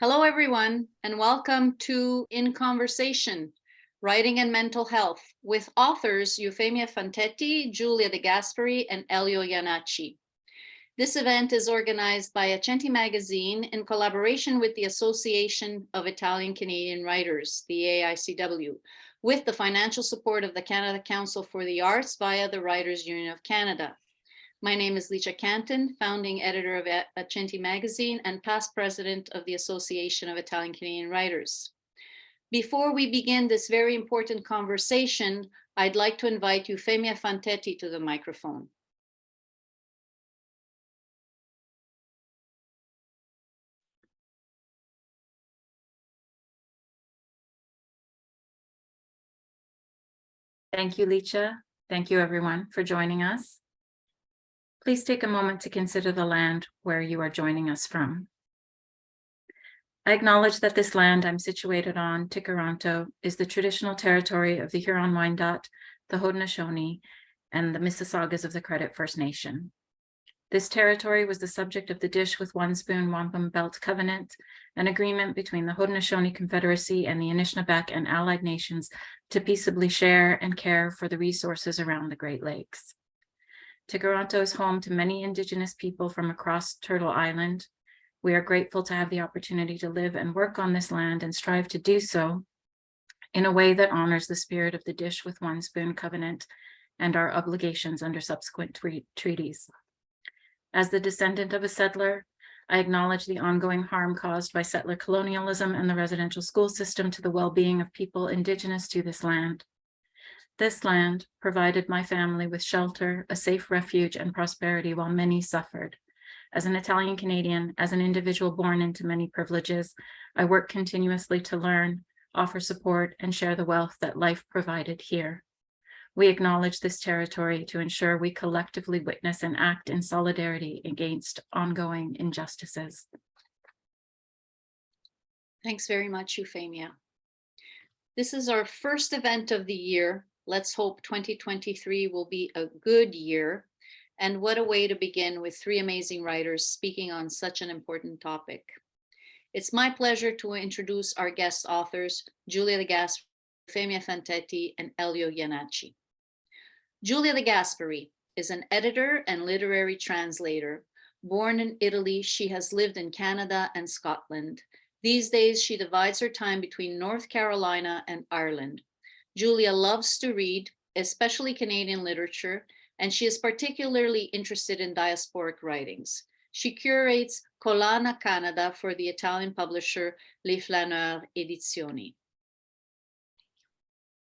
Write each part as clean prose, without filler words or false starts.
Hello, everyone, and welcome to In Conversation, Writing and Mental Health, with authors Eufemia Fantetti, Giulia Gasperi, and Elio Iannacci. This event is organized by Accenti Magazine in collaboration with the Association of Italian Canadian Writers, the AICW, with the financial support of the Canada Council for the Arts via the Writers' Union of Canada. My name is Licia Canton, founding editor of Accenti Magazine and past president of the Association of Italian Canadian Writers. Before we begin this very important conversation, I'd like to invite Eufemia Fantetti to the microphone. Thank you, Licia. Thank you, everyone, for joining us. Please take a moment to consider the land where you are joining us from. I acknowledge that this land I'm situated on, Tikaranto, is the traditional territory of the Huron-Wyandot, the Haudenosaunee, and the Mississaugas of the Credit First Nation. This territory was the subject of the Dish with One Spoon Wampum Belt Covenant, an agreement between the Haudenosaunee Confederacy and the Anishinaabeg and allied nations to peaceably share and care for the resources around the Great Lakes. Tikaranto is home to many Indigenous people from across Turtle Island. We are grateful to have the opportunity to live and work on this land and strive to do so in a way that honors the spirit of the Dish with One Spoon Covenant and our obligations under subsequent treaties. As the descendant of a settler, I acknowledge the ongoing harm caused by settler colonialism and the residential school system to the well-being of people Indigenous to this land. This land provided my family with shelter, a safe refuge, and prosperity while many suffered. As an Italian Canadian, as an individual born into many privileges, I work continuously to learn, offer support, and share the wealth that life provided here. We acknowledge this territory to ensure we collectively witness and act in solidarity against ongoing injustices. Thanks very much, Eufemia. This is our first event of the year. Let's hope 2023 will be a good year. And what a way to begin with three amazing writers speaking on such an important topic. It's my pleasure to introduce our guest authors, Giulia Gasperi, Eufemia Fantetti, and Elio Iannacci. Giulia Gasperi is an editor and literary translator. Born in Italy, she has lived in Canada and Scotland. These days, she divides her time between North Carolina and Ireland. Giulia loves to read, especially Canadian literature, and she is particularly interested in diasporic writings. She curates Collana Canada for the Italian publisher Les Flâneurs Edizioni.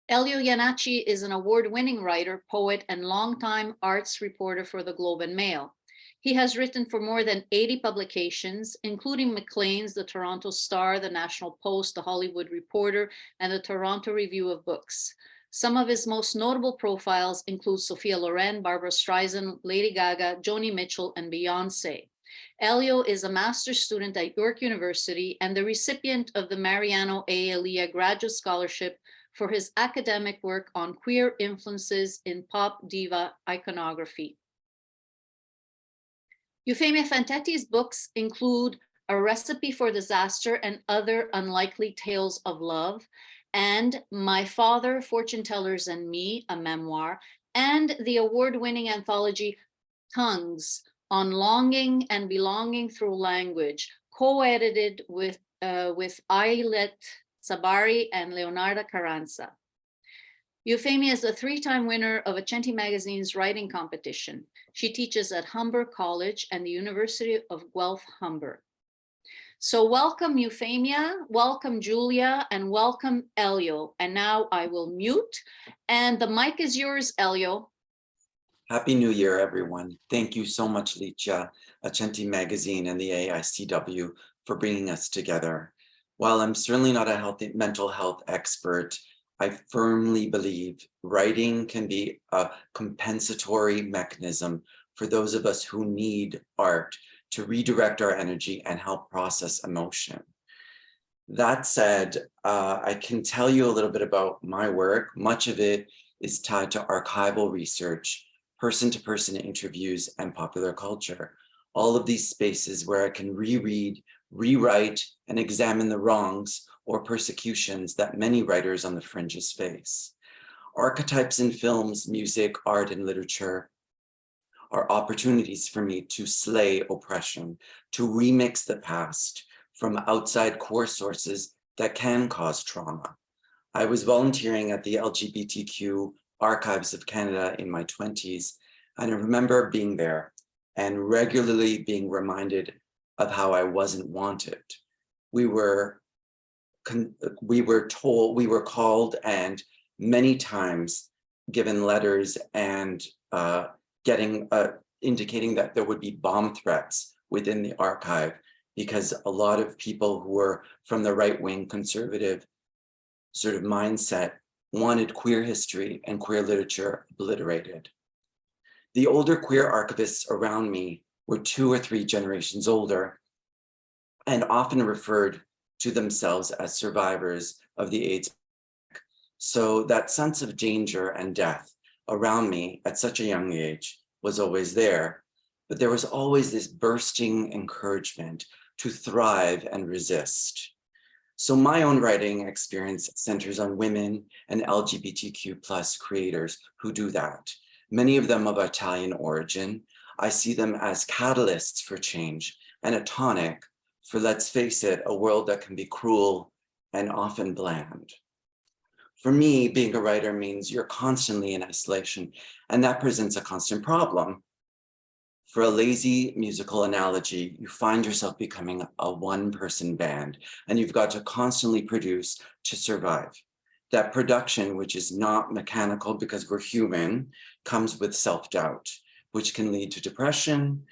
Elio Iannacci is an award-winning writer, poet, and longtime arts reporter for the Globe and Mail. He has written for more than 80 publications, including Maclean's, the Toronto Star, the National Post, the Hollywood Reporter, and the Toronto Review of Books. Some of his most notable profiles include Sophia Loren, Barbara Streisand, Lady Gaga, Joni Mitchell, and Beyonce. Elio is a master's student at York University and the recipient of the Mariano A. Elia Graduate Scholarship for his academic work on queer influences in pop diva iconography. Eufemia Fantetti's books include A Recipe for Disaster and Other Unlikely Tales of Love, and My Father, Fortune Tellers and Me, a memoir, and the award-winning anthology Tongues, on longing and belonging through language, co-edited with Ayelet Sabari and Leonarda Carranza. Eufemia is a three-time winner of Accenti Magazine's writing competition. She teaches at Humber College and the University of Guelph Humber. So welcome Eufemia, welcome Giulia, and welcome Elio. And now I will mute, and the mic is yours, Elio. Happy New Year, everyone. Thank you so much, Licia, Accenti Magazine, and the AICW for bringing us together. While I'm certainly not a mental health expert, I firmly believe writing can be a compensatory mechanism for those of us who need art to redirect our energy and help process emotion. That said, I can tell you a little bit about my work. Much of it is tied to archival research, person-to-person interviews, and popular culture. All of these spaces where I can reread, rewrite, and examine the wrongs or persecutions that many writers on the fringes face. Archetypes in films, music, art, and literature are opportunities for me to slay oppression, to remix the past from outside core sources that can cause trauma. I was volunteering at the LGBTQ Archives of Canada in my 20s, and I remember being there and regularly being reminded of how I wasn't wanted. We were called and many times given letters and indicating that there would be bomb threats within the archive, because a lot of people who were from the right-wing conservative sort of mindset wanted queer history and queer literature obliterated. The older queer archivists around me were 2 or 3 generations older and often referred to themselves as survivors of the AIDS. So that sense of danger and death around me at such a young age was always there, but there was always this bursting encouragement to thrive and resist. So my own writing experience centers on women and LGBTQ+ creators who do that. Many of them of Italian origin. I see them as catalysts for change and a tonic for, let's face it, a world that can be cruel and often bland. For me, being a writer means you're constantly in isolation, and that presents a constant problem. For a lazy musical analogy, you find yourself becoming a one-person band, and you've got to constantly produce to survive. That production, which is not mechanical because we're human, comes with self-doubt, which can lead to depression,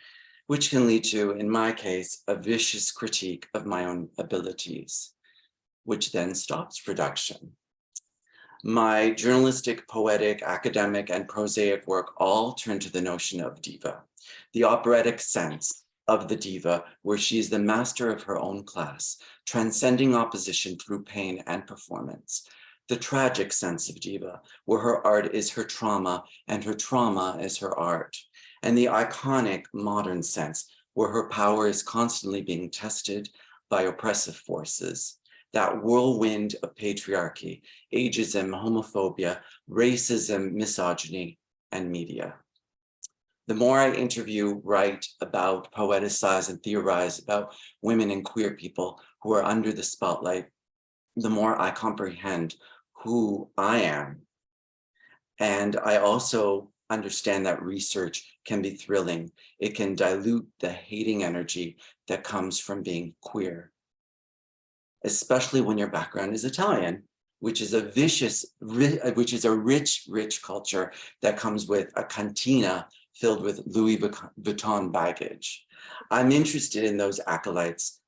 which can lead to, in my case, a vicious critique of my own abilities, which then stops production. My journalistic, poetic, academic, and prosaic work all turn to the notion of diva, the operatic sense of the diva, where she is the master of her own class, transcending opposition through pain and performance. The tragic sense of diva, where her art is her trauma and her trauma is her art. And the iconic modern sense, where her power is constantly being tested by oppressive forces. That whirlwind of patriarchy, ageism, homophobia, racism, misogyny, and media. The more I interview, write about, poeticize, and theorize about women and queer people who are under the spotlight, the more I comprehend who I am. And I also understand that research can be thrilling. It can dilute the hating energy that comes from being queer, especially when your background is Italian, which is a rich culture that comes with a cantina filled with Louis Vuitton baggage. I'm interested in those acolytes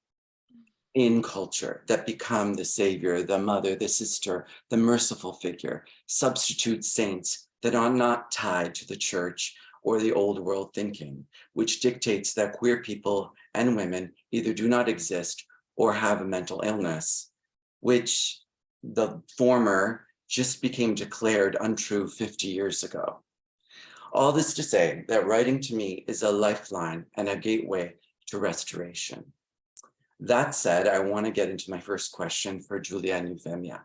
in culture that become the savior, the mother, the sister, the merciful figure, substitute saints that are not tied to the church or the old world thinking, which dictates that queer people and women either do not exist or have a mental illness, which the former just became declared untrue 50 years ago. All this to say that writing to me is a lifeline and a gateway to restoration. That said, I want to get into my first question for Giulia and Eufemia.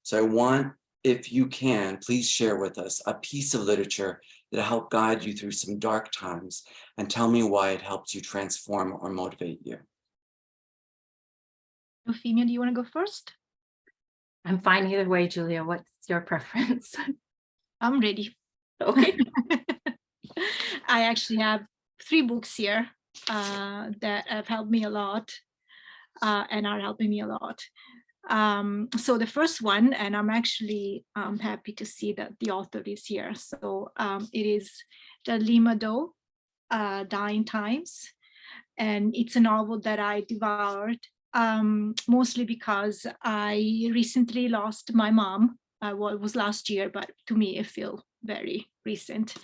So I want, if you can, please share with us a piece of literature that helped guide you through some dark times and tell me why it helped you transform or motivate you. Eufemia, do you want to go first? I'm fine either way, Giulia. What's your preference? I'm ready. Okay. I actually have 3 books here that have helped me a lot and are helping me a lot. So the first one, and I'm actually happy to see that the author is here. So it is the Lima Do, Dying Times. And it's a novel that I devoured, mostly because I recently lost my mom. Well, it was last year, but to me, it feels very recent.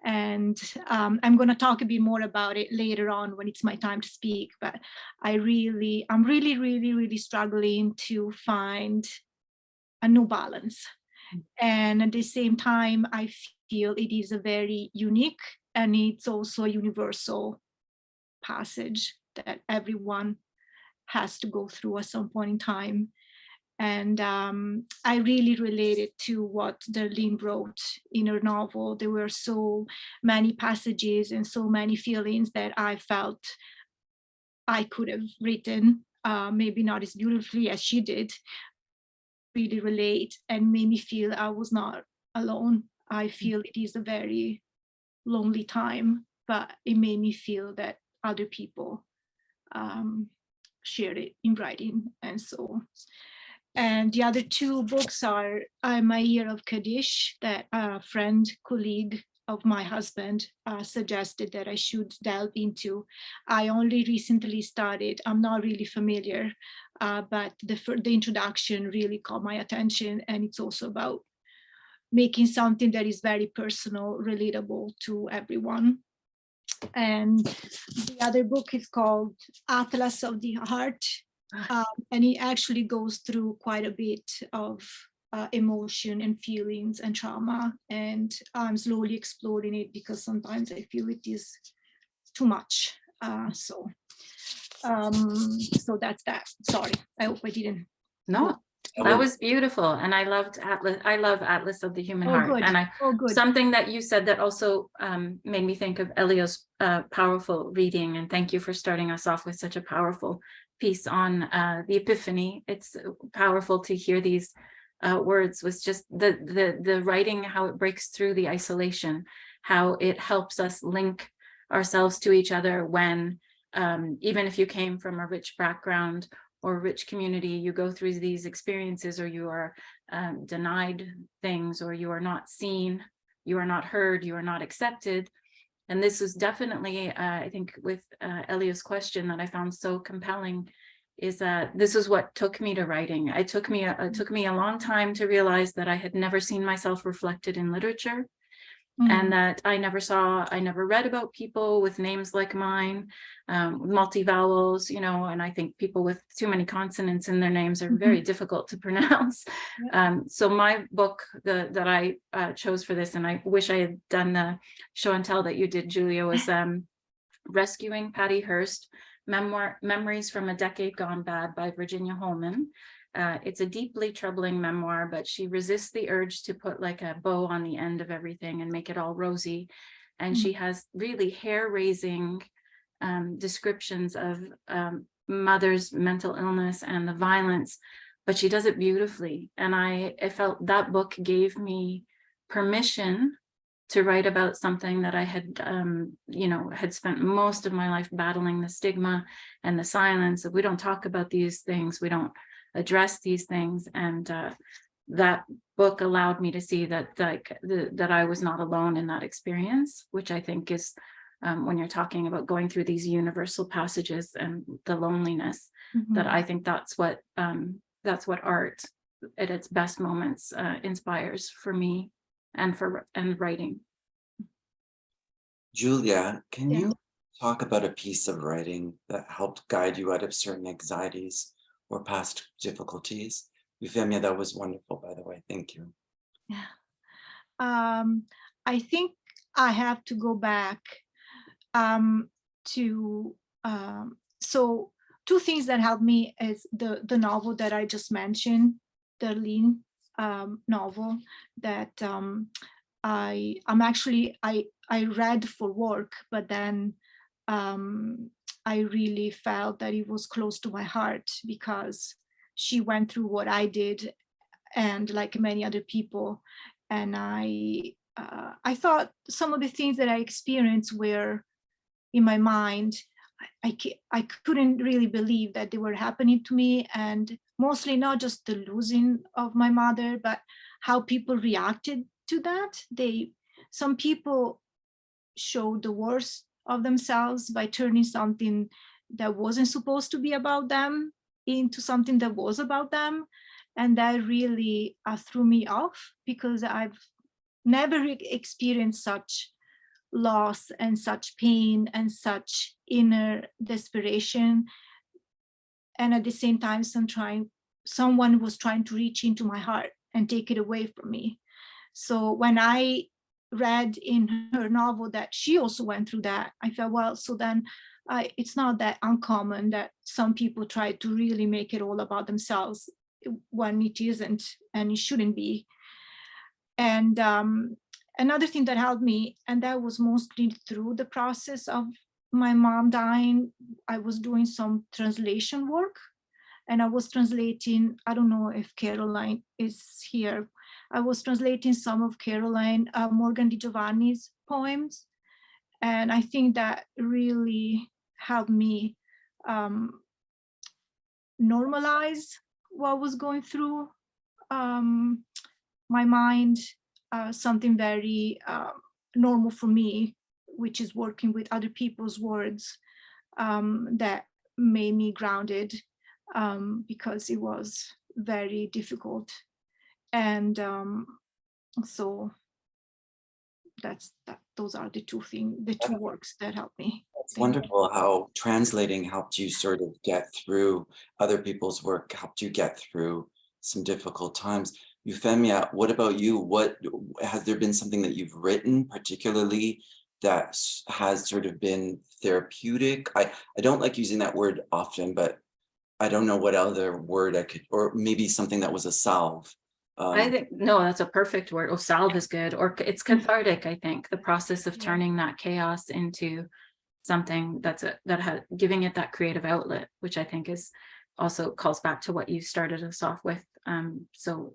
And I'm going to talk a bit more about it later on when it's my time to speak. But I'm really struggling to find a new balance. And at the same time, I feel it is a very unique and it's also a universal passage that everyone has to go through at some point in time. And I really related to what Darlene wrote in her novel. There were so many passages and so many feelings that I felt I could have written, maybe not as beautifully as she did, really relate and made me feel I was not alone. I feel it is a very lonely time, but it made me feel that other people shared it in writing. And the other two books are My Year of Kaddish, that a friend, colleague of my husband suggested that I should delve into. I only recently started. I'm not really familiar, but the introduction really caught my attention, and it's also about making something that is very personal, relatable to everyone. And the other book is called Atlas of the Heart, and it actually goes through quite a bit of emotion and feelings and trauma, and I'm slowly exploring it because sometimes I feel it is too much. So that's that. Sorry, I hope I didn't. No, that was beautiful. And I loved Atlas. I love Atlas of the Human Heart. Good. And Good. Something that you said that also made me think of Elio's powerful reading. And thank you for starting us off with such a powerful piece on the Epiphany. It's powerful to hear these words, was just the writing, how it breaks through the isolation, how it helps us link ourselves to each other when, even if you came from a rich background or rich community, you go through these experiences, or you are denied things, or you are not seen, you are not heard, you are not accepted. And this was definitely, I think, with Elio's question that I found so compelling, is that this is what took me to writing. It took me a long time to realize that I had never seen myself reflected in literature. And that I never read about people with names like mine, multi-vowels, and I think people with too many consonants in their names are very difficult to pronounce. So my book that I chose for this, and I wish I had done the show and tell that you did, Julia, was Rescuing Patty Hearst, Memories from a Decade Gone Bad by Virginia Holman. It's a deeply troubling memoir, but she resists the urge to put like a bow on the end of everything and make it all rosy. And she has really hair-raising descriptions of mother's mental illness and the violence, but she does it beautifully. And I felt that book gave me permission to write about something that I had, had spent most of my life battling, the stigma and the silence. If we don't talk about these things, we don't address these things. And that book allowed me to see that that I was not alone in that experience, which I think is when you're talking about going through these universal passages and the loneliness, that I think that's what art at its best moments inspires for me and writing. Julia, can you talk about a piece of writing that helped guide you out of certain anxieties or past difficulties? Eufemia, that was wonderful, by the way. Thank you. Yeah. I think I have to go back to, so two things that helped me is the novel that I just mentioned, the Darlene novel that I read for work, but then I really felt that it was close to my heart because she went through what I did, and like many other people. And I thought some of the things that I experienced were in my mind. I couldn't really believe that they were happening to me, and mostly not just the losing of my mother, but how people reacted to that. Some people showed the worst of themselves by turning something that wasn't supposed to be about them into something that was about them. And that really threw me off, because I've never experienced such loss and such pain and such inner desperation. And at the same time, someone was trying to reach into my heart and take it away from me. So when I read in her novel that she also went through that, I felt, well, so then it's not that uncommon that some people try to really make it all about themselves when it isn't, and it shouldn't be. And another thing that helped me, and that was mostly through the process of my mom dying, I was doing some translation work, and I was translating, I don't know if Caroline is here, I was translating some of Caroline Morgan Di Giovanni's poems. And I think that really helped me normalize what was going through my mind, something very normal for me, which is working with other people's words, that made me grounded, because it was very difficult. And so those are the two works that helped me. It's wonderful how translating helped you sort of get through other people's work, helped you get through some difficult times. Eufemia, what about you? What has there been something that you've written particularly that has sort of been therapeutic? I don't like using that word often, but I don't know what other word I could, or maybe something that was a salve. I think, no, that's a perfect word. Oh, salve is good. Or it's cathartic, I think, the process of turning that chaos into something that giving it that creative outlet, which I think is also calls back to what you started us off with so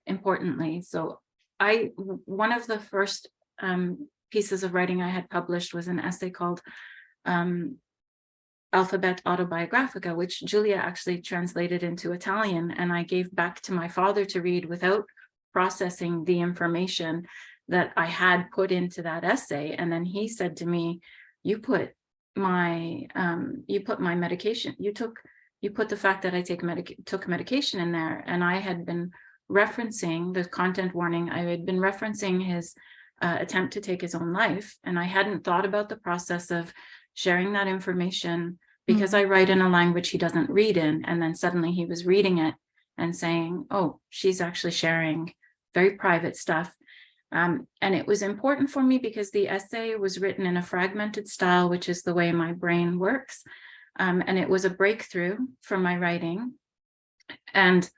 importantly. So one of the first pieces of writing I had published was an essay called Alphabet Autobiographica, which Giulia actually translated into Italian, and I gave back to my father to read without processing the information that I had put into that essay. And then he said to me, you put my medication, you put the fact that I took medication in there. And I had been referencing the content warning. I had been referencing his attempt to take his own life. And I hadn't thought about the process of sharing that information, because I write in a language he doesn't read in. And then suddenly he was reading it and saying, oh, she's actually sharing very private stuff. And it was important for me because the essay was written in a fragmented style, which is the way my brain works. And it was a breakthrough for my writing. And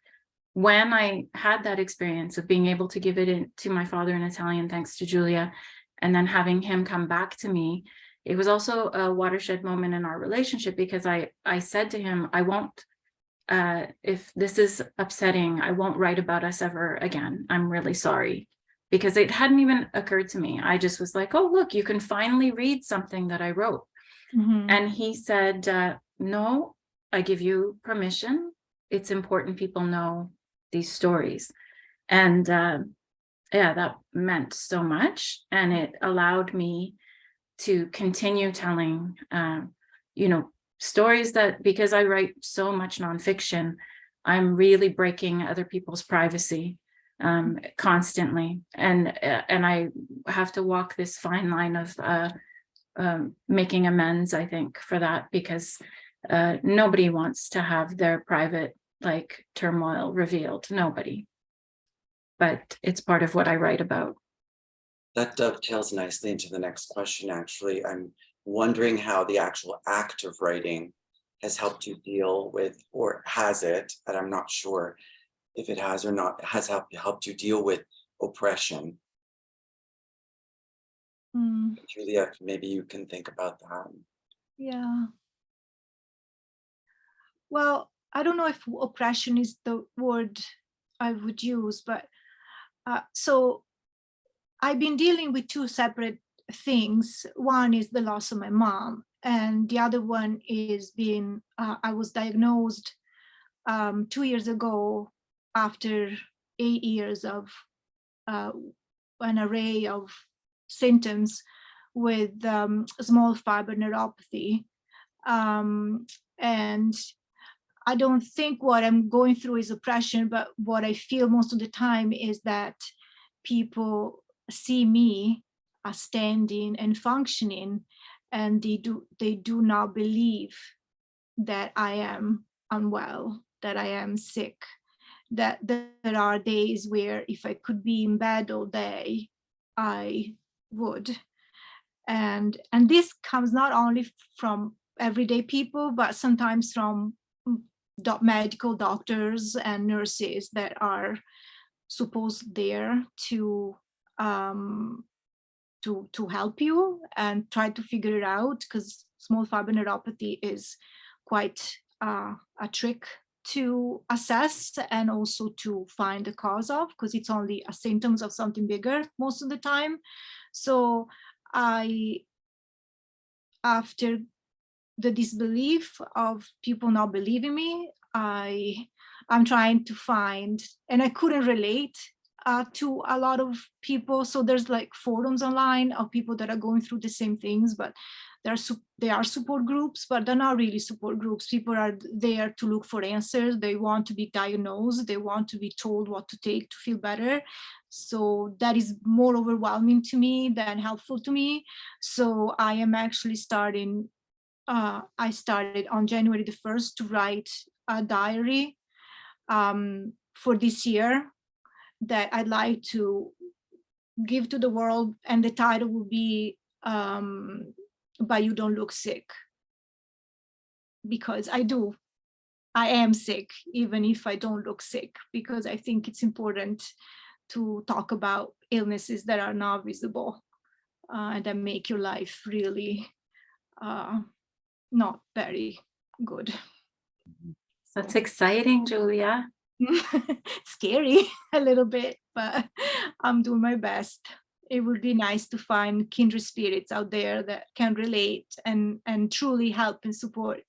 when I had that experience of being able to give it to my father in Italian, thanks to Giulia, and then having him come back to me, it was also a watershed moment in our relationship, because I said to him, I won't, if this is upsetting, I won't write about us ever again. I'm really sorry. Because it hadn't even occurred to me. I just was like, oh, look, you can finally read something that I wrote. And he said, no, I give you permission. It's important people know these stories. And yeah, that meant so much. And it allowed me to continue telling, stories that, because I write so much nonfiction, I'm really breaking other people's privacy constantly. And I have to walk this fine line of making amends, I think, for that, because nobody wants to have their private turmoil revealed, nobody. But it's part of what I write about. That dovetails nicely into the next question, actually. I'm wondering how the actual act of writing has helped you deal with, or has it, and I'm not sure if it has or not, has helped you deal with oppression. Giulia, maybe you can think about that. Yeah. Well, I don't know if oppression is the word I would use, but so I've been dealing with two separate things. One is the loss of my mom, and the other one is I was diagnosed 2 years ago after 8 years of an array of symptoms with small fiber neuropathy. And I don't think what I'm going through is oppression, but what I feel most of the time is that people see me as standing and functioning, and they do not believe that I am unwell, that I am sick, that there are days where if I could be in bed all day, I would. And this comes not only from everyday people, but sometimes from medical doctors and nurses that are supposed there to help you and try to figure it out, because small fiber neuropathy is quite a trick to assess and also to find the cause of, because it's only a symptoms of something bigger most of the time. So after the disbelief of people not believing me, I'm trying to find, and I couldn't relate to a lot of people. So there's like forums online of people that are going through the same things, but they are support groups, but they're not really support groups. People are there to look for answers. They want to be diagnosed. They want to be told what to take to feel better. So that is more overwhelming to me than helpful to me. So I am actually starting, I started on January the 1st to write a diary for this year that I'd like to give to the world, and the title will be "But You Don't Look Sick," because I am sick, even if I don't look sick, because I think it's important to talk about illnesses that are not visible and that make your life really not very good. That's exciting, Giulia. Scary a little bit, but I'm doing my best. It would be nice to find kindred spirits out there that can relate and truly help and support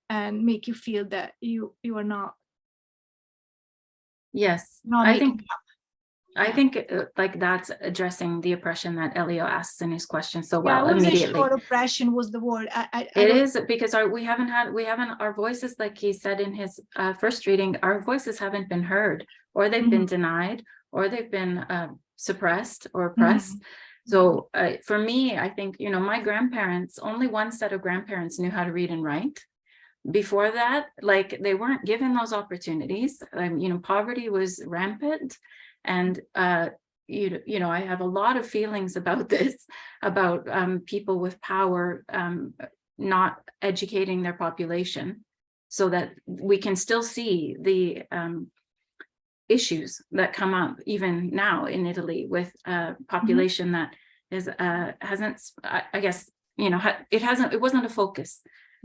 and make you feel that you are not. Yes, I think like that's addressing the oppression that Elio asks in his question so well. I wasn't immediately. sure oppression was the word. It is, because our voices, like he said in his first reading, our voices haven't been heard, or they've been denied, or they've been suppressed or oppressed. So for me, I think, my grandparents, only one set of grandparents knew how to read and write. Before that, like, they weren't given those opportunities. Poverty was rampant. And I have a lot of feelings about this, about people with power not educating their population, so that we can still see the issues that come up even now in Italy with population that is it wasn't a focus.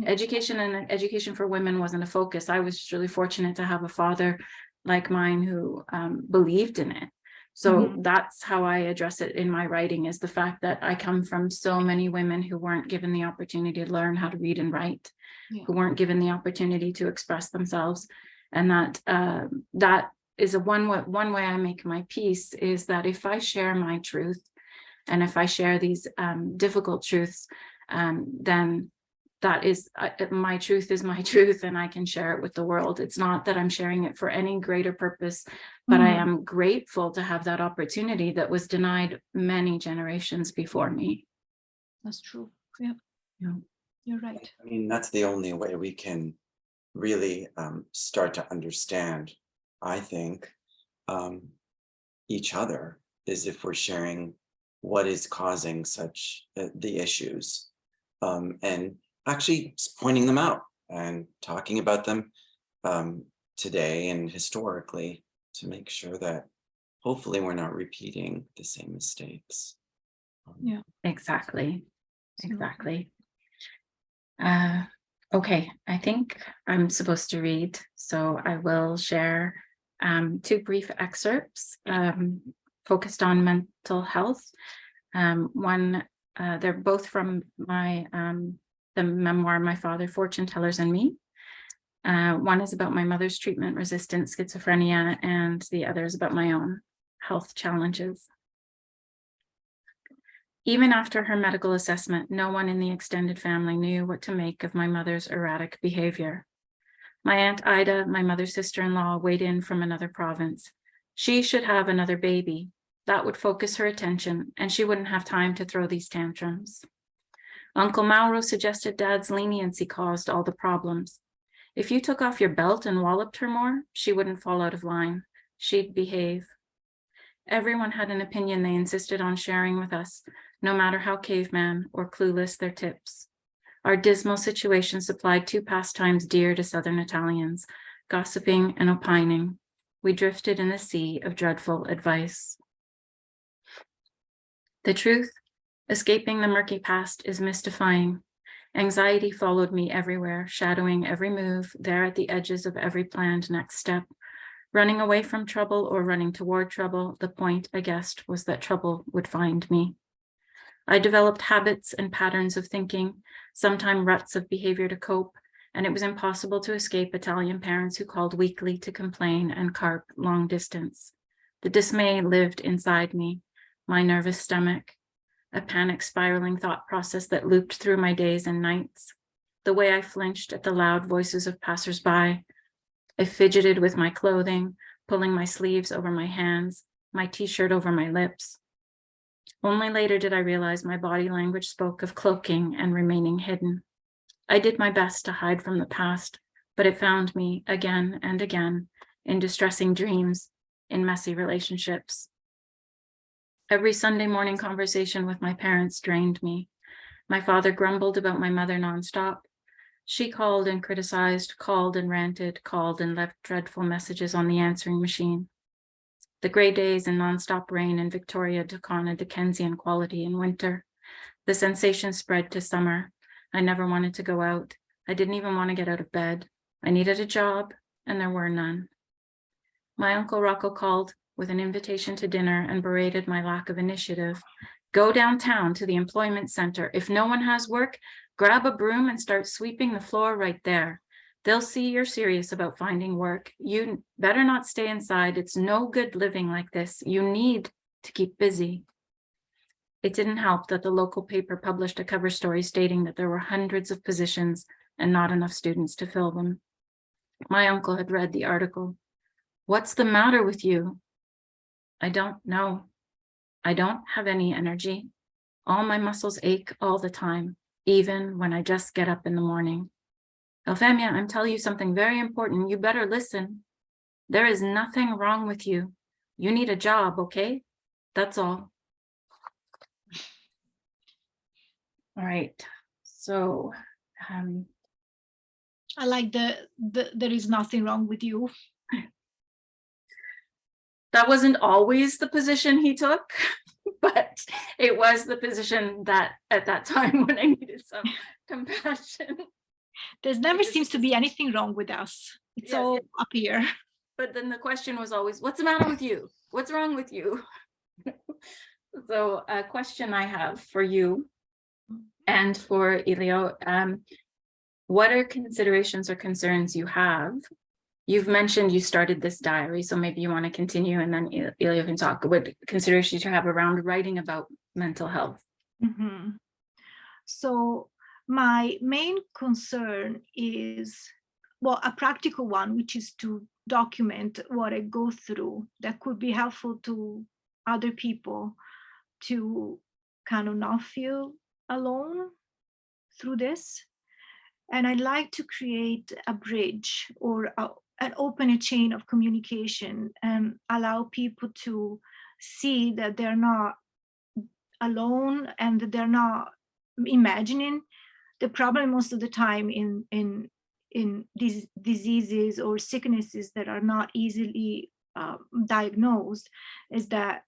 Education and education for women wasn't a focus. I was just really fortunate to have a father like mine who believed in it. So that's how I address it in my writing, is the fact that I come from so many women who weren't given the opportunity to learn how to read and write, who weren't given the opportunity to express themselves. And that is one way I make my peace, is that if I share my truth, and if I share these difficult truths, then that is my truth is my truth, and I can share it with the world. It's not that I'm sharing it for any greater purpose, but I am grateful to have that opportunity that was denied many generations before me. That's true. Yeah. You're right. I mean, that's the only way we can really start to understand, I think, each other, is if we're sharing what is causing such the issues, and actually pointing them out and talking about them today and historically, to make sure that hopefully we're not repeating the same mistakes. Exactly. Okay, I think I'm supposed to read, so I will share two brief excerpts focused on mental health. One, they're both from my the memoir, My Father, Fortune Tellers and Me. One is about my mother's treatment-resistant schizophrenia, and the other is about my own health challenges. Even after her medical assessment, no one in the extended family knew what to make of my mother's erratic behavior. My Aunt Ida, my mother's sister-in-law, weighed in from another province. She should have another baby. That would focus her attention, and she wouldn't have time to throw these tantrums. Uncle Mauro suggested Dad's leniency caused all the problems. If you took off your belt and walloped her more, she wouldn't fall out of line. She'd behave. Everyone had an opinion they insisted on sharing with us, no matter how caveman or clueless their tips. Our dismal situation supplied two pastimes dear to Southern Italians, gossiping and opining. We drifted in the sea of dreadful advice. The truth, escaping the murky past, is mystifying. Anxiety followed me everywhere, shadowing every move, there at the edges of every planned next step. Running away from trouble or running toward trouble, the point, I guessed, was that trouble would find me. I developed habits and patterns of thinking, sometimes ruts of behavior to cope, and it was impossible to escape Italian parents who called weekly to complain and carp long distance. The dismay lived inside me, my nervous stomach, a panic spiraling thought process that looped through my days and nights. The way I flinched at the loud voices of passersby. I fidgeted with my clothing, pulling my sleeves over my hands, my t-shirt over my lips. Only later did I realize my body language spoke of cloaking and remaining hidden. I did my best to hide from the past, but it found me again and again in distressing dreams, in messy relationships. Every Sunday morning conversation with my parents drained me. My father grumbled about my mother nonstop. She called and criticized, called and ranted, called and left dreadful messages on the answering machine. The gray days and nonstop rain in Victoria took on a Dickensian quality in winter. The sensation spread to summer. I never wanted to go out. I didn't even want to get out of bed. I needed a job, and there were none. My Uncle Rocco called with an invitation to dinner and berated my lack of initiative. Go downtown to the employment center. If no one has work, grab a broom and start sweeping the floor right there. They'll see you're serious about finding work. You better not stay inside. It's no good living like this. You need to keep busy. It didn't help that the local paper published a cover story stating that there were hundreds of positions and not enough students to fill them. My uncle had read the article. What's the matter with you? I don't know. I don't have any energy. All my muscles ache all the time, even when I just get up in the morning. Eufemia, I'm telling you something very important. You better listen. There is nothing wrong with you. You need a job, okay? That's all. All right. So, I like the there is nothing wrong with you. That wasn't always the position he took, but it was the position that at that time when I needed some compassion. There never seems to be anything wrong with us. It's Yes, all up here. But then the question was always, what's the matter with you? What's wrong with you? So a question I have for you and for Elio, what are considerations or concerns you have? You've mentioned you started this diary, so maybe you want to continue and then Elio can talk what considerations you have around writing about mental health. Mm-hmm. So my main concern is, well, a practical one, which is to document what I go through that could be helpful to other people to kind of not feel alone through this. And I'd like to create a bridge or an open chain of communication and allow people to see that they're not alone and that they're not imagining the problem most of the time in these diseases or sicknesses that are not easily diagnosed is that,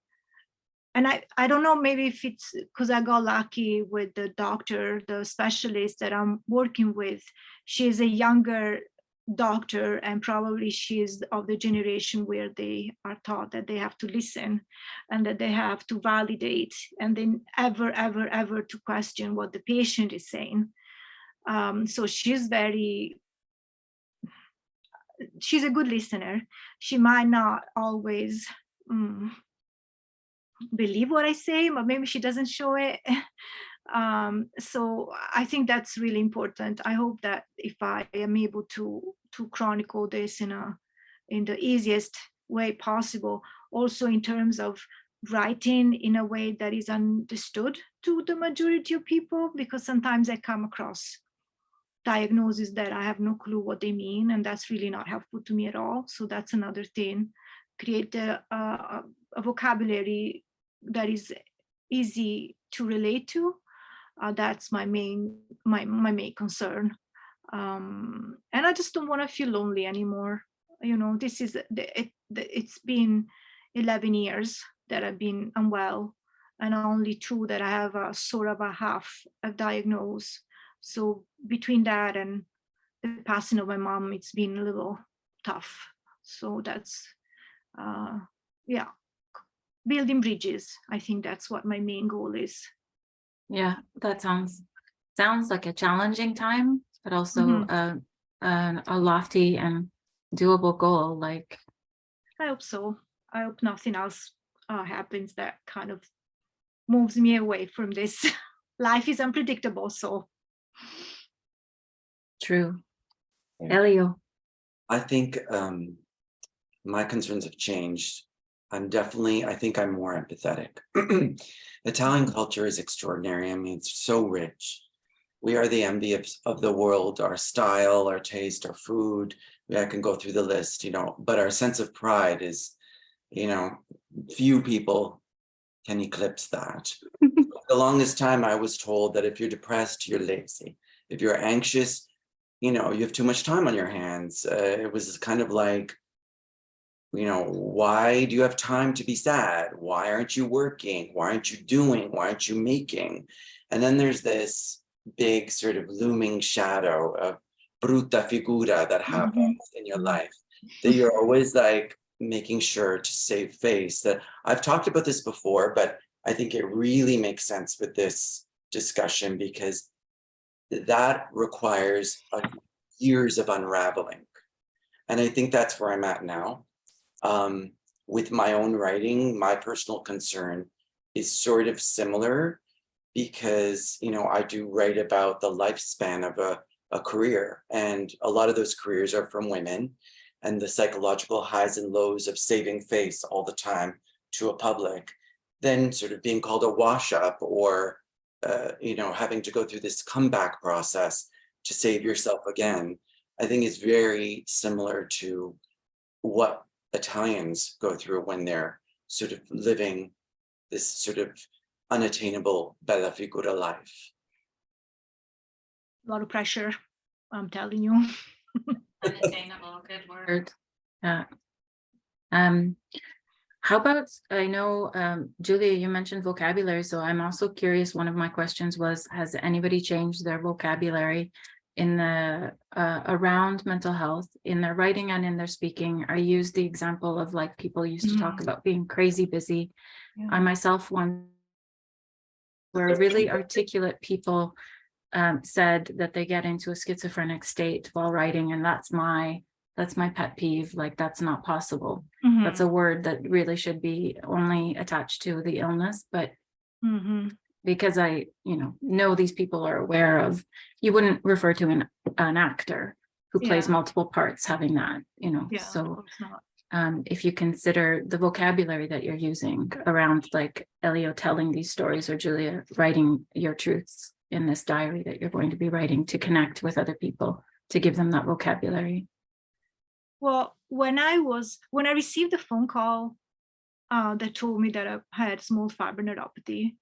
and I don't know, maybe if it's because I got lucky with the doctor, the specialist that I'm working with. She's a younger doctor and probably she's of the generation where they are taught that they have to listen and that they have to validate and then ever to question what the patient is saying. So she's a good listener. She might not always believe what I say, but maybe she doesn't show it. So I think that's really important. I hope that if I am able to chronicle this in the easiest way possible, also in terms of writing in a way that is understood to the majority of people, because sometimes I come across diagnoses that I have no clue what they mean, and that's really not helpful to me at all. So that's another thing. Create a a vocabulary that is easy to relate to. That's my main concern. And I just don't want to feel lonely anymore. This is it's been 11 years that I've been unwell, and only 2 that I have a sort of a half a diagnosis. So between that and the passing of my mom, it's been a little tough. So that's yeah, building bridges. I think that's what my main goal is. Yeah, that sounds like a challenging time, but also a lofty and doable goal. Like, I hope so. I hope nothing else happens that kind of moves me away from this. Life is unpredictable, so. true. Yeah. Elio. I think my concerns have changed. I think I'm more empathetic. Italian culture is extraordinary. I mean, it's so rich. We are the envy of the world, our style, our taste, our food. I can go through the list, but our sense of pride is, few people can eclipse that. For the longest time, I was told that if you're depressed, you're lazy. If you're anxious, you have too much time on your hands. It was kind of like, why do you have time to be sad? Why aren't you working? Why aren't you doing? Why aren't you making? And then there's this big sort of looming shadow of brutta figura that happens in your life, that you're always like making sure to save face. That I've talked about this before, but I think it really makes sense with this discussion, because that requires years of unraveling. And I think that's where I'm at now. With my own writing, my personal concern is sort of similar, because, I do write about the lifespan of a career, and a lot of those careers are from women, and the psychological highs and lows of saving face all the time to a public, then sort of being called a wash up, or, having to go through this comeback process to save yourself again, I think is very similar to what Italians go through when they're sort of living this sort of unattainable bella figura life. A lot of pressure, I'm telling you. Unattainable, good word. Yeah. How about, I know, Giulia, you mentioned vocabulary, so I'm also curious. One of my questions was, has anybody changed their vocabulary in the around mental health in their writing and in their speaking? I use the example of, like, people used to talk about being crazy busy. Yeah. I myself, one where really articulate people said that they get into a schizophrenic state while writing, and that's my pet peeve. Like, that's not possible. That's a word that really should be only attached to the illness, but because I know these people are aware of, you wouldn't refer to an actor who plays multiple parts having that, so if you consider the vocabulary that you're using around, like Elio telling these stories, or Giulia writing your truths in this diary that you're going to be writing to connect with other people, to give them that vocabulary. Well, when I received the phone call that told me that I had small fiber neuropathy,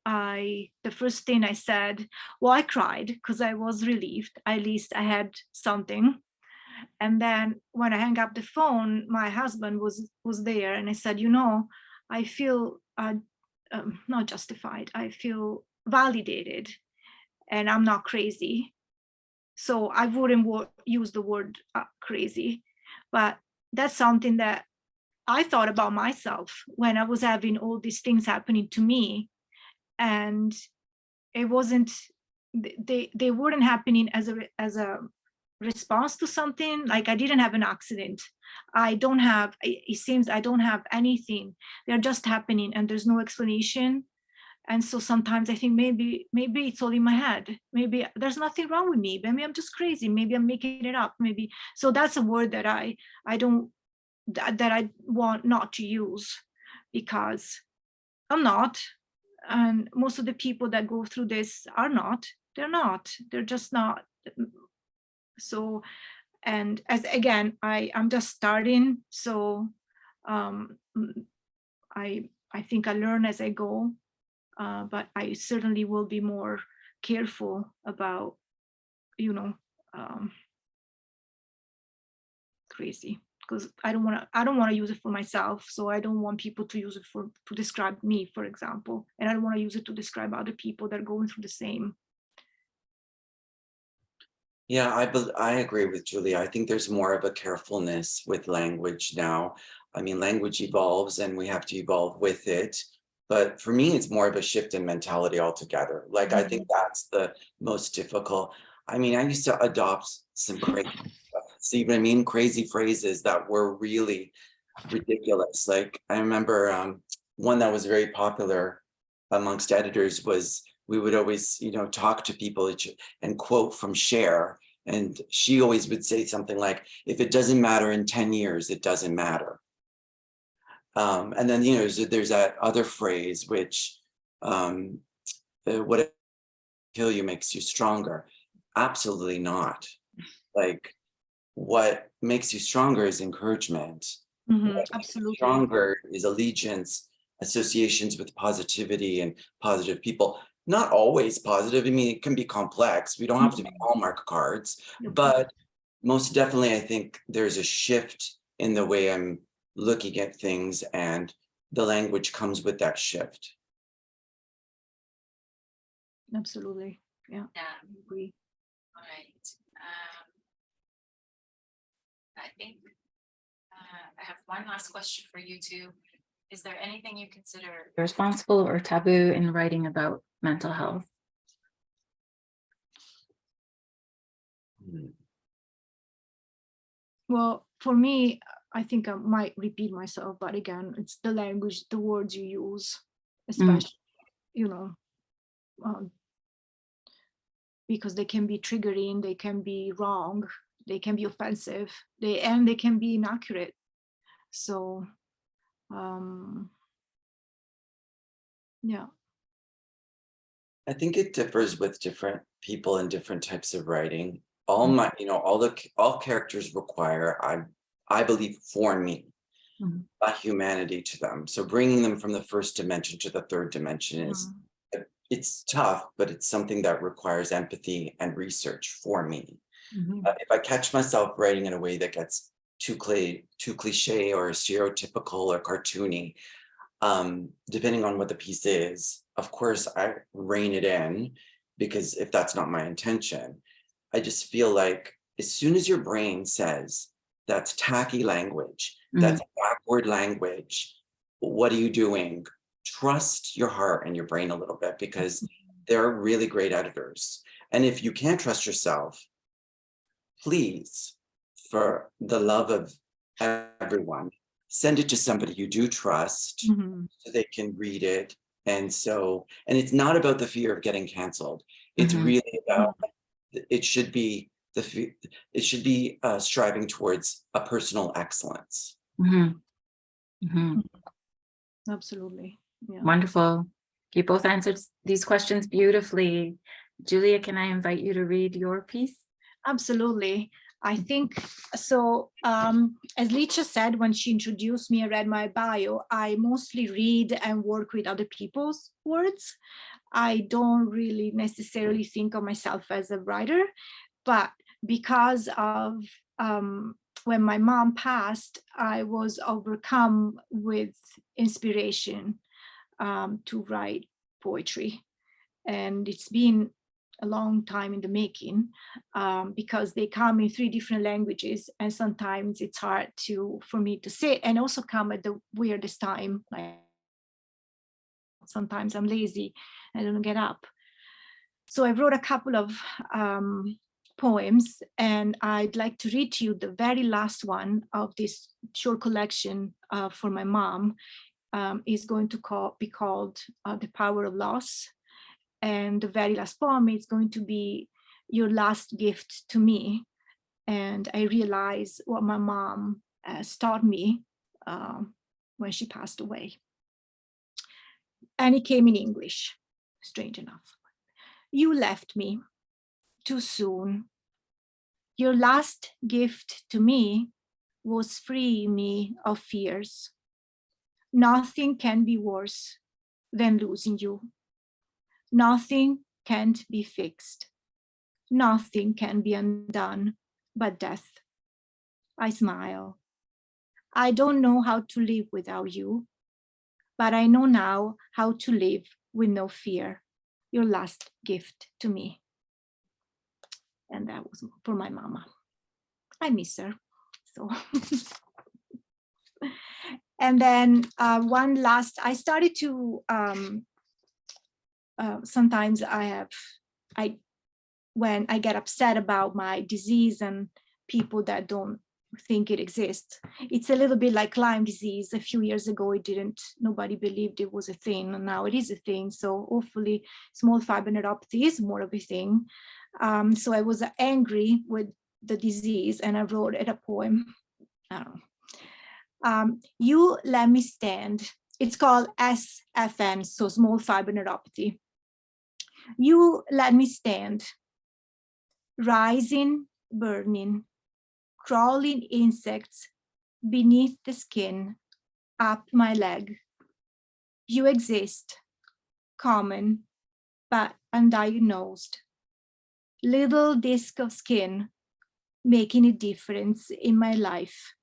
the first thing I said, I cried because I was relieved. At least I had something. And then when I hung up the phone, my husband was there, and I said, I feel not justified. I feel validated, and I'm not crazy. So I wouldn't use the word crazy, but that's something that I thought about myself when I was having all these things happening to me, and it wasn't. They weren't happening as a response to something. Like, I didn't have an accident. It seems I don't have anything. They're just happening, and there's no explanation. And so sometimes I think maybe it's all in my head. Maybe there's nothing wrong with me. Maybe I'm just crazy. Maybe I'm making it up. Maybe. So that's a word that I want not to use, because I'm not. And most of the people that go through this are not. They're not. They're just not. So, and as again, I'm just starting. So I think I learn as I go, but I certainly will be more careful about, crazy, because I don't want to use it for myself. So I don't want people to use it to describe me, for example, and I don't want to use it to describe other people that are going through the same. Yeah, I agree with Julia. I think there's more of a carefulness with language now. I mean, language evolves and we have to evolve with it. But for me, it's more of a shift in mentality altogether. Like, I think that's the most difficult. I mean, I used to adopt some crazy, see what I mean? Crazy phrases that were really ridiculous. Like, I remember one that was very popular amongst editors was, we would always, talk to people and quote from Cher. And she always would say something like, if it doesn't matter in 10 years, it doesn't matter. And then, there's that other phrase, which, what kill you makes you stronger. Absolutely not. Like, what makes you stronger is encouragement. Absolutely. Stronger is allegiance, associations with positivity and positive people. Not always positive. I mean, it can be complex. We don't have to be Hallmark cards, but most definitely, I think there's a shift in the way I'm looking at things, and the language comes with that shift. Absolutely. Yeah. Yeah. I agree. All right. I think I have one last question for you two. Is there anything you consider irresponsible or taboo in writing about mental health? Well, for me, I think I might repeat myself, but again, it's the language, the words you use, especially, because they can be triggering, they can be wrong, they can be offensive, they can be inaccurate. So, yeah. I think it differs with different people and different types of writing. All characters require, I believe, for me, a humanity to them. So bringing them from the first dimension to the third dimension it's tough, but it's something that requires empathy and research for me. If I catch myself writing in a way that gets too cliche or stereotypical or cartoony, depending on what the piece is, of course, I rein it in, because if that's not my intention, I just feel like as soon as your brain says that's tacky language, that's backward language, what are you doing? Trust your heart and your brain a little bit, because they're really great editors. And if you can't trust yourself, please, for the love of everyone, send it to somebody you do trust so they can read it. And it's not about the fear of getting canceled. It's really about, it should be striving towards a personal excellence. Absolutely. Yeah. Wonderful. You both answered these questions beautifully. Julia, can I invite you to read your piece? Absolutely. I think so. As Licia said, when she introduced me and read my bio, I mostly read and work with other people's words. I don't really necessarily think of myself as a writer, but because of when my mom passed, I was overcome with inspiration to write poetry. And it's been a long time in the making, because they come in 3 different languages, and sometimes it's hard for me to say, and also come at the weirdest time. Like sometimes I'm lazy, I don't get up. So I wrote a couple of poems, and I'd like to read to you the very last one of this short collection for my mom. Is going to be called The Power of Loss. And the very last poem is going to be Your Last Gift to Me. And I realize what my mom has taught me when she passed away. And it came in English, strange enough. You left me too soon. Your last gift to me was free me of fears. Nothing can be worse than losing you. Nothing can't be fixed. Nothing can be undone but death. I smile. I don't know how to live without you, but I know now how to live with no fear. Your last gift to me. And that was for my mama. I miss her. So, and then one last, I started to, sometimes when I get upset about my disease and people that don't think it exists, it's a little bit like Lyme disease. A few years ago, nobody believed it was a thing, and now it is a thing. So hopefully small fiber neuropathy is more of a thing. So I was angry with the disease and I wrote it a poem. You let me stand. It's called SFN, so small fiber neuropathy. You let me stand, rising, burning, crawling insects beneath the skin, up my leg. You exist, common, but undiagnosed. Little disc of skin, making a difference in my life.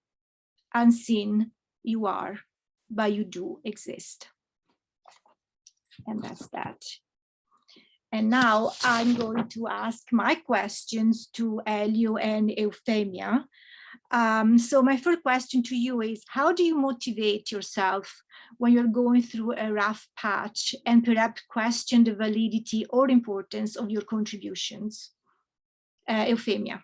Unseen you are, but you do exist. And that's that. And now I'm going to ask my questions to Elio and Eufemia. So my first question to you is, how do you motivate yourself when you're going through a rough patch and perhaps question the validity or importance of your contributions? Eufemia.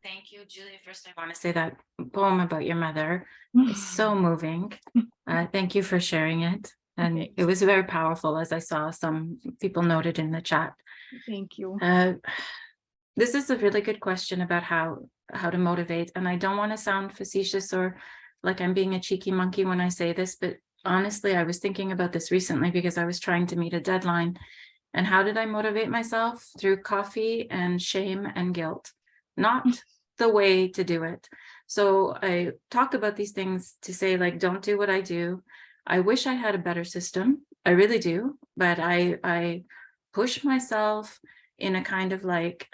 Thank you, Julia. First, I want to say that poem about your mother is so moving. Thank you for sharing it. And it was very powerful, as I saw some people noted in the chat. Thank you. This is a really good question about how to motivate. And I don't want to sound facetious or like I'm being a cheeky monkey when I say this, but honestly, I was thinking about this recently because I was trying to meet a deadline. And how did I motivate myself? Through coffee and shame and guilt. Not the way to do it. So I talk about these things to say, like, don't do what I do. I wish I had a better system. I really do. But I push myself in a kind of like,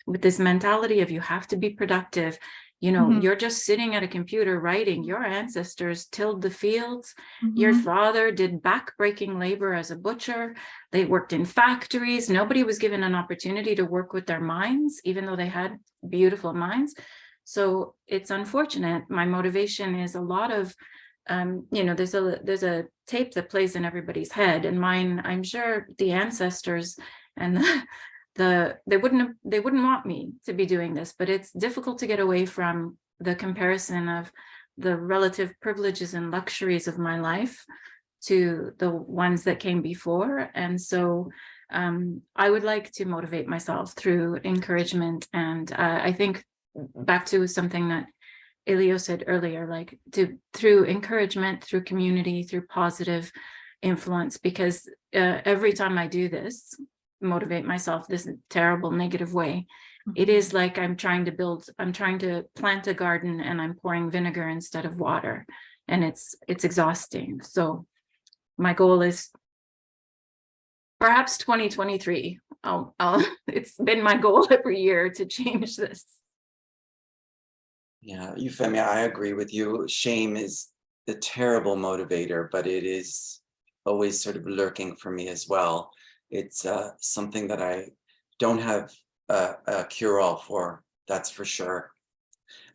with this mentality of you have to be productive. You know, you're just sitting at a computer writing. Your ancestors tilled the fields. Your father did back-breaking labor as a butcher. They worked in factories. Nobody was given an opportunity to work with their minds, even though they had beautiful minds. So it's unfortunate. My motivation is a lot of, you know, there's a tape that plays in everybody's head, and mine, I'm sure the ancestors and they wouldn't want me to be doing this, but it's difficult to get away from the comparison of the relative privileges and luxuries of my life to the ones that came before. And so I would like to motivate myself through encouragement. And I think back to something that Elio said earlier, like through encouragement, through community, through positive influence, because every time I do this, motivate myself this terrible negative way, it is like I'm trying to plant a garden and I'm pouring vinegar instead of water, and it's exhausting. So my goal is perhaps 2023. It's been my goal every year to change this. Yeah, Eufemia, I agree with you. Shame is a terrible motivator, but it is always sort of lurking for me as well. It's something that I don't have a cure-all for, that's for sure.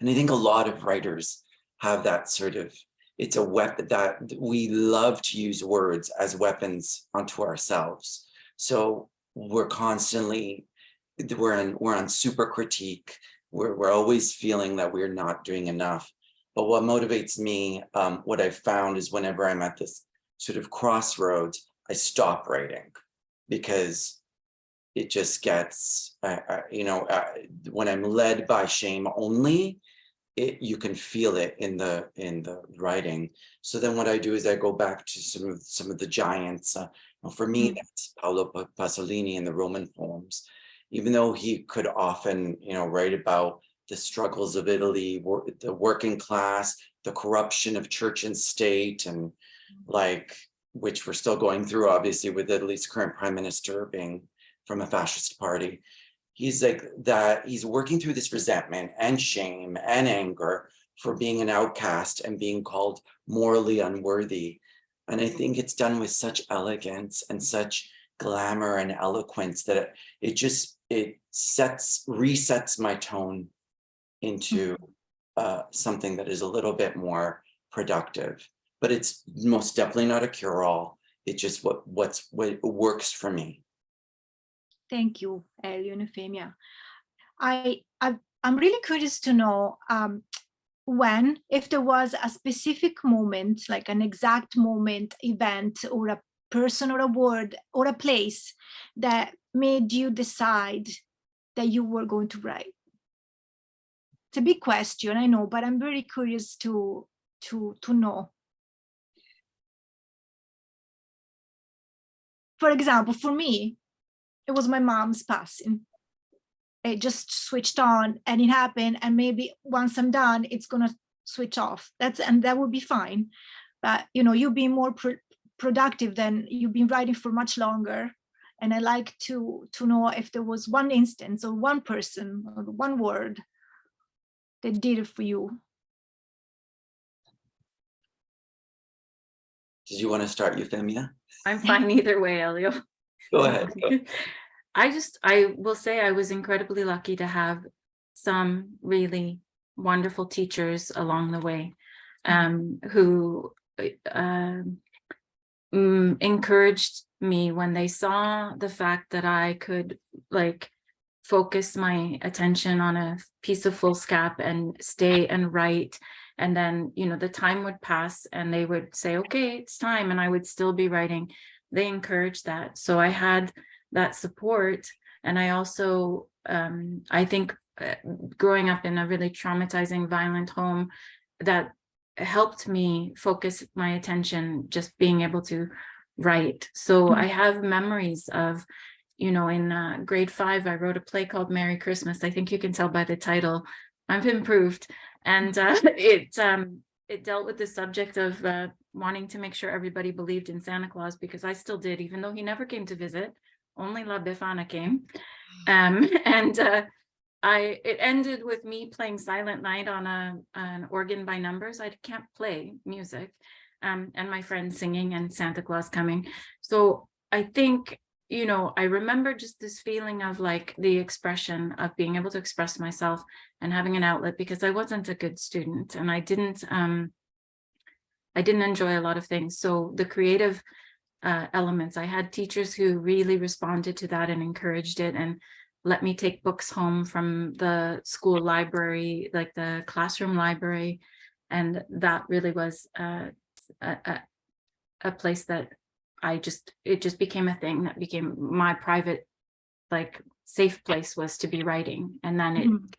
And I think a lot of writers have that sort of, it's a weapon that we love to use words as weapons onto ourselves. So we're constantly, we're on super critique. We're always feeling that we're not doing enough. But what motivates me, what I've found is whenever I'm at this sort of crossroads, I stop writing, because it just gets, you know, when I'm led by shame only, you can feel it in the writing. So then what I do is I go back to some of the giants. For me, that's Paolo Pasolini in the Roman poems. Even though he could often, you know, write about the struggles of Italy, the working class, the corruption of church and state, and like, which we're still going through, obviously, with Italy's current prime minister being from a fascist party. He's like that, he's working through this resentment and shame and anger for being an outcast and being called morally unworthy. And I think it's done with such elegance and such glamour and eloquence that it resets my tone into something that is a little bit more productive. But it's most definitely not a cure-all. It's just what works for me. Thank you, Elio and Eufemia. I'm really curious to know when, if there was a specific moment, like an exact moment, event, or a person or a word or a place that made you decide that you were going to write. It's a big question, I know, but I'm very curious to know. For example, for me, it was my mom's passing. It just switched on and it happened, and maybe once I'm done, it's gonna switch off. And that would be fine. But you've been more productive than you've been writing for much longer. And I like to know if there was one instance or one person or one word that did it for you. Did you want to start, Eufemia? I'm fine either way, Elio. Go ahead. I will say I was incredibly lucky to have some really wonderful teachers along the way, who encouraged me when they saw the fact that I could focus my attention on a piece of foolscap and stay and write. And then, the time would pass and they would say, okay, it's time. And I would still be writing. They encouraged that. So I had that support. And I also, I think growing up in a really traumatizing, violent home, that helped me focus my attention, just being able to write. So I have memories of, in grade 5, I wrote a play called Merry Christmas. I think you can tell by the title, I've improved. And it dealt with the subject of wanting to make sure everybody believed in Santa Claus, because I still did, even though he never came to visit. Only La Befana came. It ended with me playing Silent Night on an organ by numbers. I can't play music, and my friends singing and Santa Claus coming. So I think, I remember just this feeling of the expression of being able to express myself and having an outlet, because I wasn't a good student and I didn't enjoy a lot of things. So the creative elements, I had teachers who really responded to that and encouraged it and let me take books home from the school library, like the classroom library. And that really was a place that it just became a thing that became my private, safe place, was to be writing. And then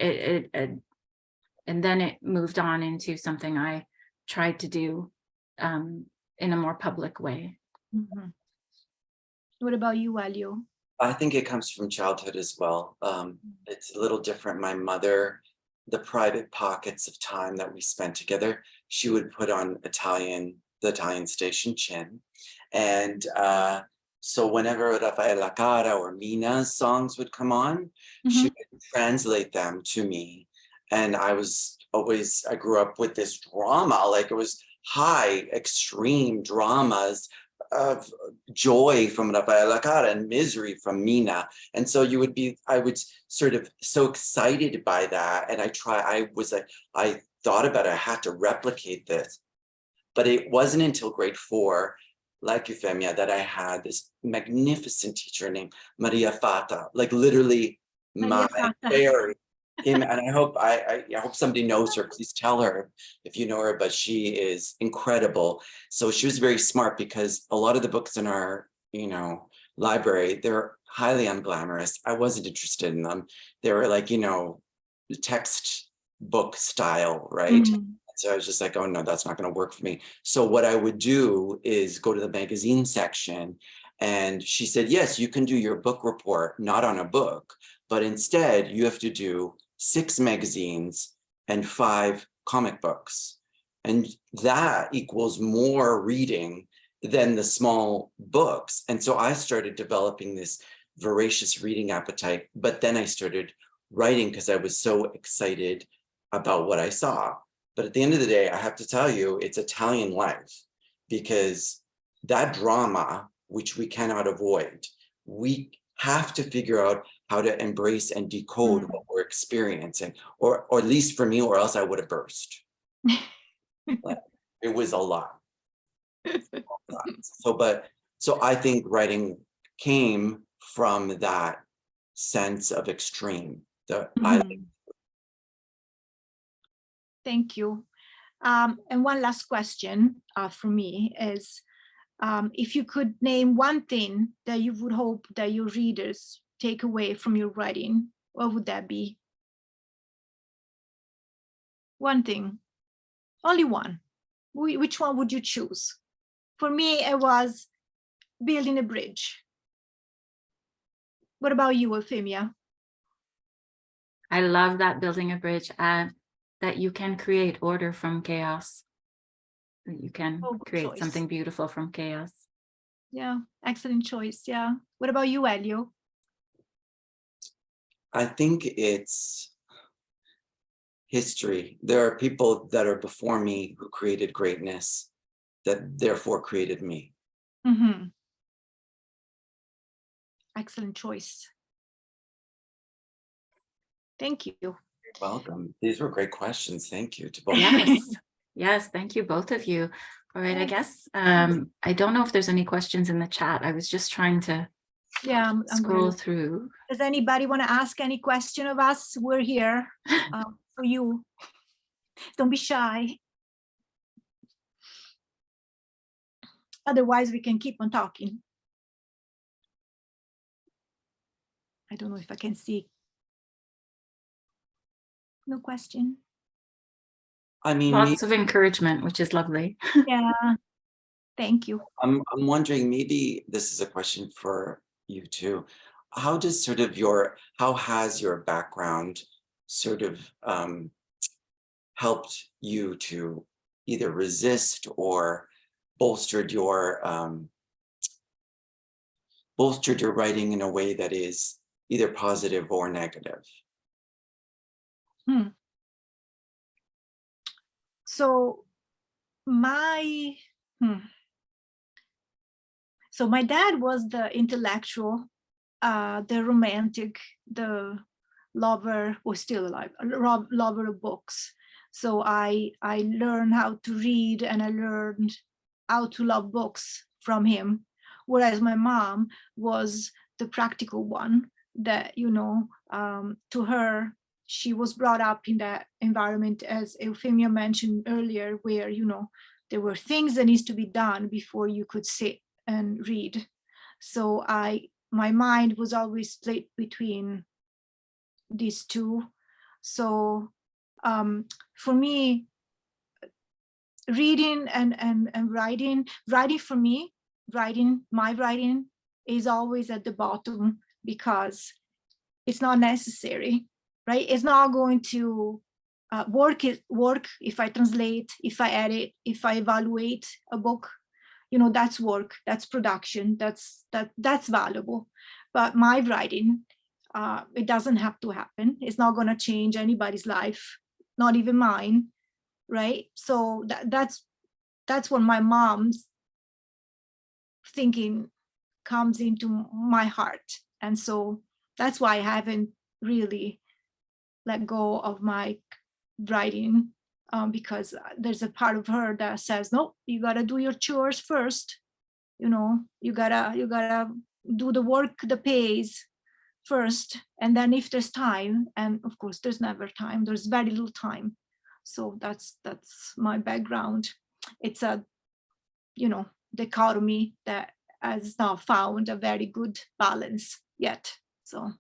it moved on into something I tried to do in a more public way. Mm-hmm. What about you, Elio? I think it comes from childhood as well. It's a little different. My mother, the private pockets of time that we spent together, she would put on the Italian station Chin. And so whenever Raffaella Cara or Mina's songs would come on, she would translate them to me. And I grew up with this drama, it was high, extreme dramas of joy from Raffaella Cara and misery from Mina. And so I was sort of so excited by that. And I thought about it, I had to replicate this. But it wasn't until grade 4, like Eufemia, that I had this magnificent teacher named Maria Fata, literally my fairy. And I hope somebody knows her. Please tell her if you know her, but she is incredible. So she was very smart, because a lot of the books in our, library, they're highly unglamorous. I wasn't interested in them. They were textbook style, right? So I was just like, oh no, that's not going to work for me. So what I would do is go to the magazine section, and she said, yes, you can do your book report, not on a book, but instead you have to do 6 magazines, and 5 comic books. And that equals more reading than the small books. And so I started developing this voracious reading appetite, but then I started writing because I was so excited about what I saw. But at the end of the day, I have to tell you, it's Italian life, because that drama, which we cannot avoid, we have to figure out how to embrace and decode what we're experiencing, or at least for me, or else I would have burst. Like, it was a lot. So I think writing came from that sense of extreme. Thank you. And one last question from me is, if you could name one thing that you would hope that your readers take away from your writing, what would that be? One thing, only one. Which one would you choose? For me, it was building a bridge. What about you, Eufemia? I love that building a bridge, that you can create order from chaos. That you can create choice. something beautiful from chaos. Yeah, excellent choice. Yeah. What about you, Elio? I think it's history. There are people that are before me who created greatness, that therefore created me. Mm-hmm. Excellent choice. Thank you. You're welcome. These were great questions. Thank you to both. Yes. Yes, thank you, both of you. All right, I guess I don't know if there's any questions in the chat. I was just trying to I'm scroll gonna... through. Does anybody want to ask any question of us? We're here for you. Don't be shy. Otherwise, we can keep on talking. I don't know if I can see. No question. I mean, Lots of encouragement, which is lovely. Yeah, thank you. I'm wondering, maybe this is a question for you too. How does how has your background sort of helped you to either resist or bolstered your writing in a way that is either positive or negative? So my dad was the intellectual, the romantic, the lover, was still alive, lover of books. So I learned how to read, and I learned how to love books from him. Whereas my mom was the practical one, that, to her, she was brought up in that environment, as Eufemia mentioned earlier, where, there were things that needs to be done before you could sit and read. So my mind was always split between these two. So for me, reading and writing for me, my writing is always at the bottom, because it's not necessary, right? It's not going to work if I translate, if I edit, if I evaluate a book. That's work, that's production, that's valuable. But my writing, it doesn't have to happen. It's not going to change anybody's life, not even mine, right? So that's when my mom's thinking comes into my heart. And so that's why I haven't really let go of my writing, because there's a part of her that says, no, you gotta do your chores first. You gotta do the work that pays first, and then if there's time, and of course there's never time, there's very little time. So that's my background. It's a dichotomy that has not found a very good balance yet. So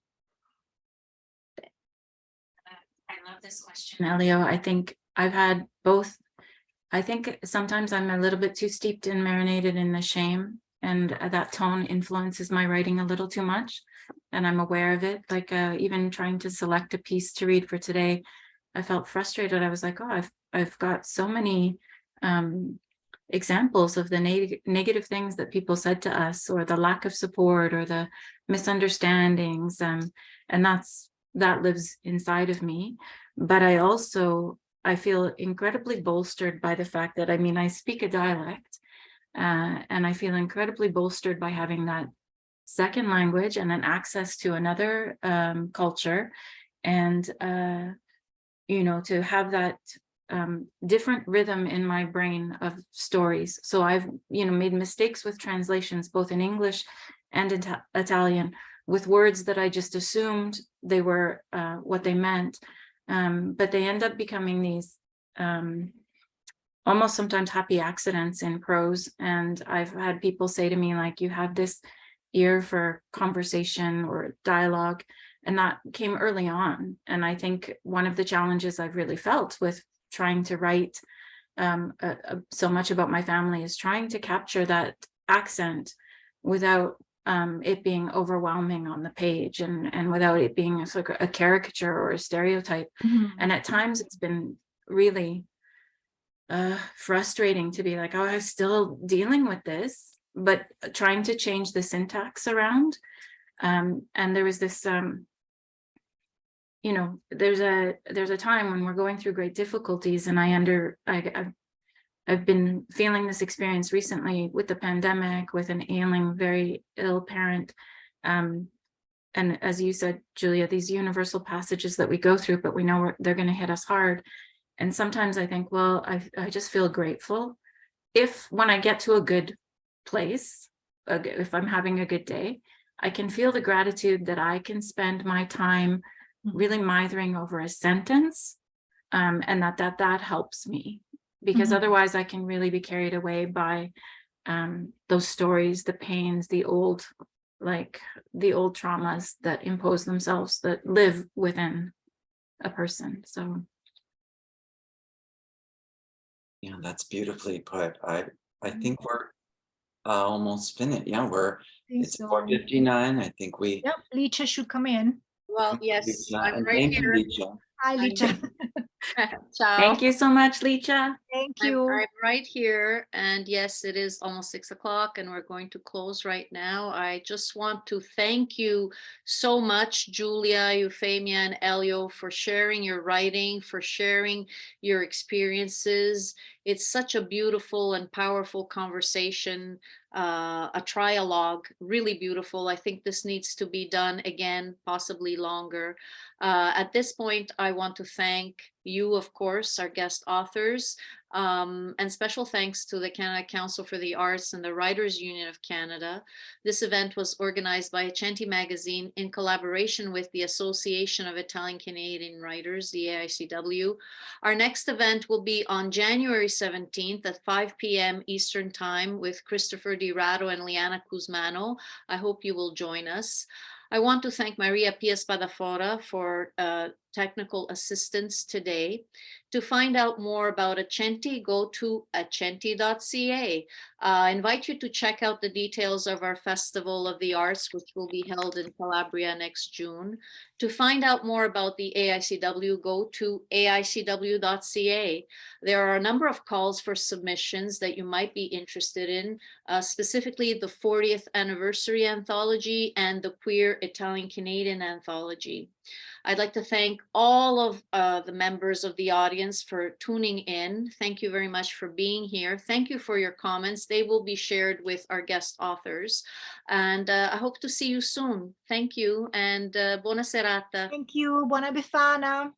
I love this question, Elio. I think I've had both. I think sometimes I'm a little bit too steeped and marinated in the shame and that tone influences my writing a little too much, and I'm aware of it. Like even trying to select a piece to read for today, I felt frustrated. I was like, oh, I've got so many examples of the negative things that people said to us, or the lack of support, or the misunderstandings, and that lives inside of me. But I feel incredibly bolstered by the fact that, I mean, I speak a dialect, and I feel incredibly bolstered by having that second language and an access to another culture, and you know, to have that different rhythm in my brain of stories. So I've, you know, made mistakes with translations, both in English and in Italian, with words that I just assumed they were what they meant. But they end up becoming these almost sometimes happy accidents in prose. And I've had people say to me, like, you have this ear for conversation or dialogue. And that came early on. And I think one of the challenges I've really felt with trying to write so much about my family is trying to capture that accent without it being overwhelming on the page, and without it being a caricature or a stereotype. And at times it's been really frustrating to be like, oh, I'm still dealing with this, but trying to change the syntax around. And there was this, you know, there's a time when we're going through great difficulties, and I've been feeling this experience recently with the pandemic, with an ailing, very ill parent. And as you said, Julia, these universal passages that we go through, but we know they're going to hit us hard. And sometimes I think, well, I just feel grateful when I get to a good place, if I'm having a good day, I can feel the gratitude that I can spend my time really mithering over a sentence, and that helps me, because otherwise I can really be carried away by those stories, the pains, the old traumas that impose themselves, that live within a person. So Yeah, that's beautifully put. I think we're almost finished. Yeah, it's 4:59. I think we. Yep, Licia should come in. Well, yes, Licia, I'm and right thank here. you, Licia. Hi, Licia. Ciao. thank you so much, Licia. Thank you. I'm right here, and yes, it is almost 6 o'clock, and we're going to close right now. I just want to thank you so much, Giulia, Eufemia, and Elio, for sharing your writing, for sharing your experiences. It's such a beautiful and powerful conversation, a trialogue, really beautiful. I think this needs to be done again, possibly longer. At this point, I want to thank you, of course, our guest authors, and special thanks to the Canada Council for the Arts and the Writers Union of Canada. This event was organized by Accenti Magazine in collaboration with the Association of Italian Canadian Writers, the AICW. Our next event will be on January 17th at 5 p.m. Eastern Time with Christopher Di Rado and Liana Cusmano. I hope you will join us. I want to thank Maria Pia Spadafora for technical assistance today. To find out more about Accenti, go to accenti.ca. I invite you to check out the details of our Festival of the Arts, which will be held in Calabria next June. To find out more about the AICW, go to aicw.ca. There are a number of calls for submissions that you might be interested in, specifically the 40th anniversary anthology and the Queer Italian Canadian anthology. I'd like to thank all of the members of the audience for tuning in. Thank you very much for being here. Thank you for your comments. They will be shared with our guest authors. And I hope to see you soon. Thank you, and buona serata. Thank you. Buona Befana.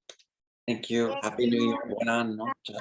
Thank you. Thank Happy New you. Year. Buon anno. Ciao, ciao.